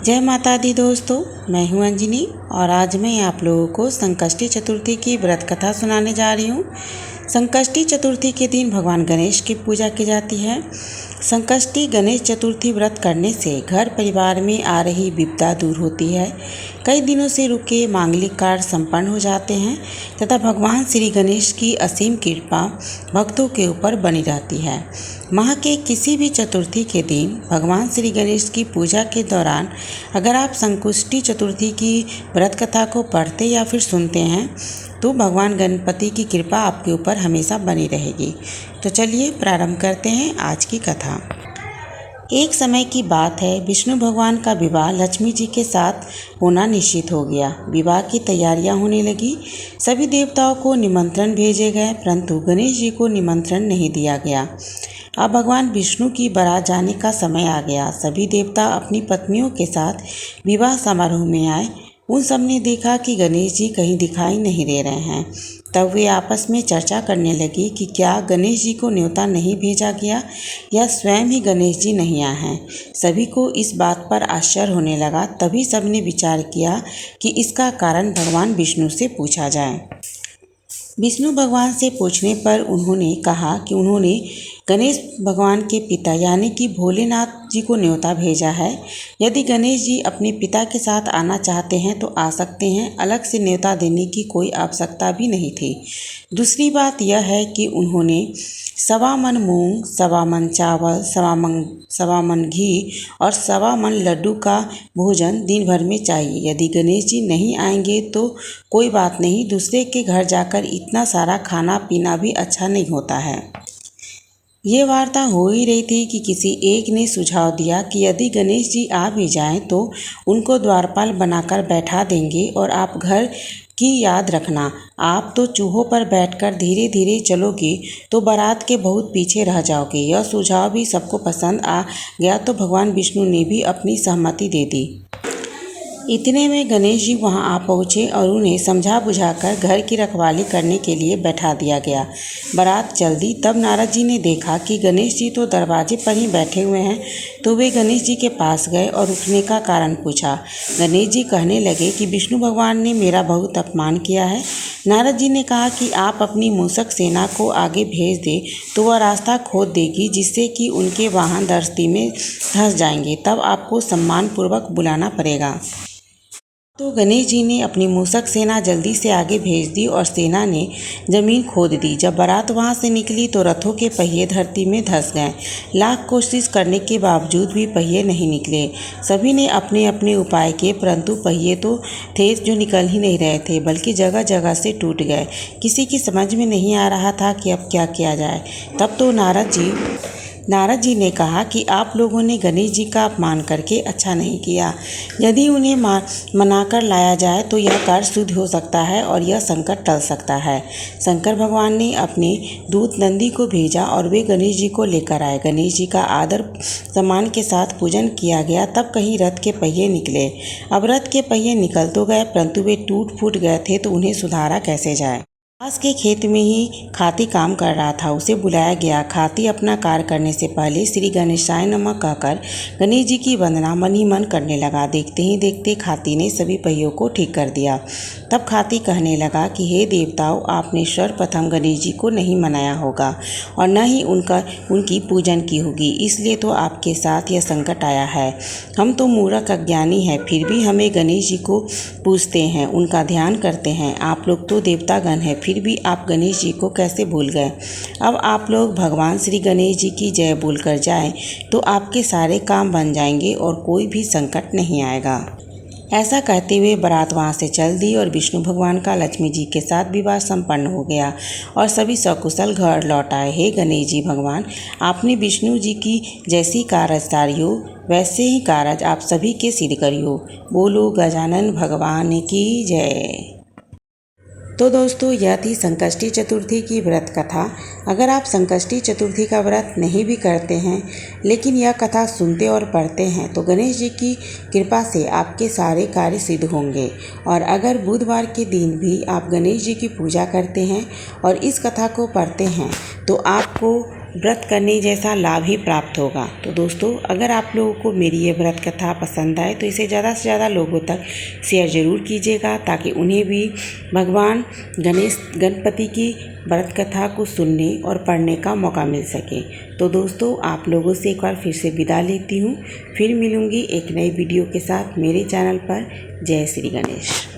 जय माता दी दोस्तों, मैं हूं अंजनी और आज मैं आप लोगों को संकष्टी चतुर्थी की व्रत कथा सुनाने जा रही हूं। संकष्टी चतुर्थी के दिन भगवान गणेश की पूजा की जाती है। संकष्टी गणेश चतुर्थी व्रत करने से घर परिवार में आ रही विपदा दूर होती है। कई दिनों से रुके मांगलिक कार्य संपन्न हो जाते हैं तथा भगवान श्री गणेश की असीम कृपा भक्तों के ऊपर बनी रहती है। माह के किसी भी चतुर्थी के दिन भगवान श्री गणेश की पूजा के दौरान अगर आप संकष्टी चतुर्थी की व्रत कथा को पढ़ते या फिर सुनते हैं तो भगवान गणपति की कृपा आपके ऊपर हमेशा बनी रहेगी। तो चलिए प्रारंभ करते हैं आज की कथा। एक समय की बात है, विष्णु भगवान का विवाह लक्ष्मी जी के साथ होना निश्चित हो गया। विवाह की तैयारियां होने लगी। सभी देवताओं को निमंत्रण भेजे गए, परंतु गणेश जी को निमंत्रण नहीं दिया गया। अब भगवान विष्णु की बारात जाने का समय आ गया। सभी देवता अपनी पत्नियों के साथ विवाह समारोह में आए। उन सब ने देखा कि गणेश जी कहीं दिखाई नहीं दे रहे हैं। तब वे आपस में चर्चा करने लगी कि क्या गणेश जी को न्योता नहीं भेजा गया या स्वयं ही गणेश जी नहीं आए हैं। सभी को इस बात पर आश्चर्य होने लगा। तभी सबने विचार किया कि इसका कारण भगवान विष्णु से पूछा जाए। विष्णु भगवान से पूछने पर उन्होंने कहा कि उन्होंने गणेश भगवान के पिता यानी कि भोलेनाथ जी को न्योता भेजा है। यदि गणेश जी अपने पिता के साथ आना चाहते हैं तो आ सकते हैं, अलग से न्योता देने की कोई आवश्यकता भी नहीं थी। दूसरी बात यह है कि उन्होंने 1.25 मन मूंग, 1.25 मन चावल, 1.25 मन घी और 1.25 मन लड्डू का भोजन दिन भर में चाहिए। यदि गणेश जी नहीं आएंगे तो कोई बात नहीं, दूसरे के घर जाकर इतना सारा खाना पीना भी अच्छा नहीं होता है। ये वार्ता हो ही रही थी कि किसी एक ने सुझाव दिया कि यदि गणेश जी आ भी जाएं तो उनको द्वारपाल बनाकर बैठा देंगे और आप घर की याद रखना, आप तो चूहों पर बैठकर धीरे धीरे चलोगे तो बारात के बहुत पीछे रह जाओगे। यह सुझाव भी सबको पसंद आ गया तो भगवान विष्णु ने भी अपनी सहमति दे दी। इतने में गणेश जी वहां आ पहुंचे और उन्हें समझा बुझाकर घर की रखवाली करने के लिए बैठा दिया गया। बारात चल दी। तब नारद जी ने देखा कि गणेश जी तो दरवाजे पर ही बैठे हुए हैं, तो वे गणेश जी के पास गए और उठने का कारण पूछा। गणेश जी कहने लगे कि विष्णु भगवान ने मेरा बहुत अपमान किया है। नारद जी ने कहा कि आप अपनी मूषक सेना को आगे भेज दें तो वह रास्ता खोद देगी, जिससे कि उनके वाहन दस्ती में धंस जाएंगे। तब आपको सम्मानपूर्वक बुलाना पड़ेगा। तो गणेश जी ने अपनी मूषक सेना जल्दी से आगे भेज दी और सेना ने जमीन खोद दी। जब बारात वहां से निकली तो रथों के पहिए धरती में धंस गए। लाख कोशिश करने के बावजूद भी पहिए नहीं निकले। सभी ने अपने अपने उपाय किए, परंतु पहिए तो थे जो निकल ही नहीं रहे थे, बल्कि जगह जगह से टूट गए। किसी की समझ में नहीं आ रहा था कि अब क्या किया जाए। तब तो नारद जी ने कहा कि आप लोगों ने गणेश जी का अपमान करके अच्छा नहीं किया। यदि उन्हें मनाकर लाया जाए तो यह कार्य सिद्ध हो सकता है और यह संकट टल सकता है। शंकर भगवान ने अपने दूत नंदी को भेजा और वे गणेश जी को लेकर आए। गणेश जी का आदर सम्मान के साथ पूजन किया गया। तब कहीं रथ के पहिए निकले। अब रथ के पहिए निकल तो गए, परंतु वे टूट फूट गए थे, तो उन्हें सुधारा कैसे जाए। पास के खेत में ही खाती काम कर रहा था। उसे बुलाया गया। खाती अपना कार्य करने से पहले श्री गणेशाय नमः कहकर गणेश जी की वंदना मन ही मन करने लगा। देखते ही देखते खाती ने सभी पहियों को ठीक कर दिया। तब खाती कहने लगा कि हे देवताओं, आपने सर्वप्रथम गणेश जी को नहीं मनाया होगा और न ही उनकी पूजन की होगी, इसलिए तो आपके साथ यह संकट आया है। हम तो मूर्ख अज्ञानी हैं, फिर भी हमें गणेश जी को पूजते हैं, उनका ध्यान करते हैं। आप लोग तो देवतागण हैं, फिर भी आप गणेश जी को कैसे भूल गए। अब आप लोग भगवान श्री गणेश जी की जय बोलकर जाएं तो आपके सारे काम बन जाएंगे और कोई भी संकट नहीं आएगा। ऐसा कहते हुए बारात वहाँ से चल दी और विष्णु भगवान का लक्ष्मी जी के साथ विवाह संपन्न हो गया और सभी सकुशल घर लौट आए। हे गणेश जी भगवान, आपने विष्णु जी की जैसी कारज सारियो वैसे ही कारज आप सभी के सिद्ध करियो। बोलो गजानन भगवान की जय। तो दोस्तों, यह थी संकष्टी चतुर्थी की व्रत कथा। अगर आप संकष्टी चतुर्थी का व्रत नहीं भी करते हैं लेकिन यह कथा सुनते और पढ़ते हैं तो गणेश जी की कृपा से आपके सारे कार्य सिद्ध होंगे। और अगर बुधवार के दिन भी आप गणेश जी की पूजा करते हैं और इस कथा को पढ़ते हैं तो आपको व्रत करने जैसा लाभ ही प्राप्त होगा। तो दोस्तों, अगर आप लोगों को मेरी ये व्रत कथा पसंद आए तो इसे ज़्यादा से ज़्यादा लोगों तक शेयर ज़रूर कीजिएगा, ताकि उन्हें भी भगवान गणपति की व्रत कथा को सुनने और पढ़ने का मौका मिल सके। तो दोस्तों, आप लोगों से एक बार फिर से विदा लेती हूँ। फिर मिलूँगी एक नई वीडियो के साथ मेरे चैनल पर। जय श्री गणेश।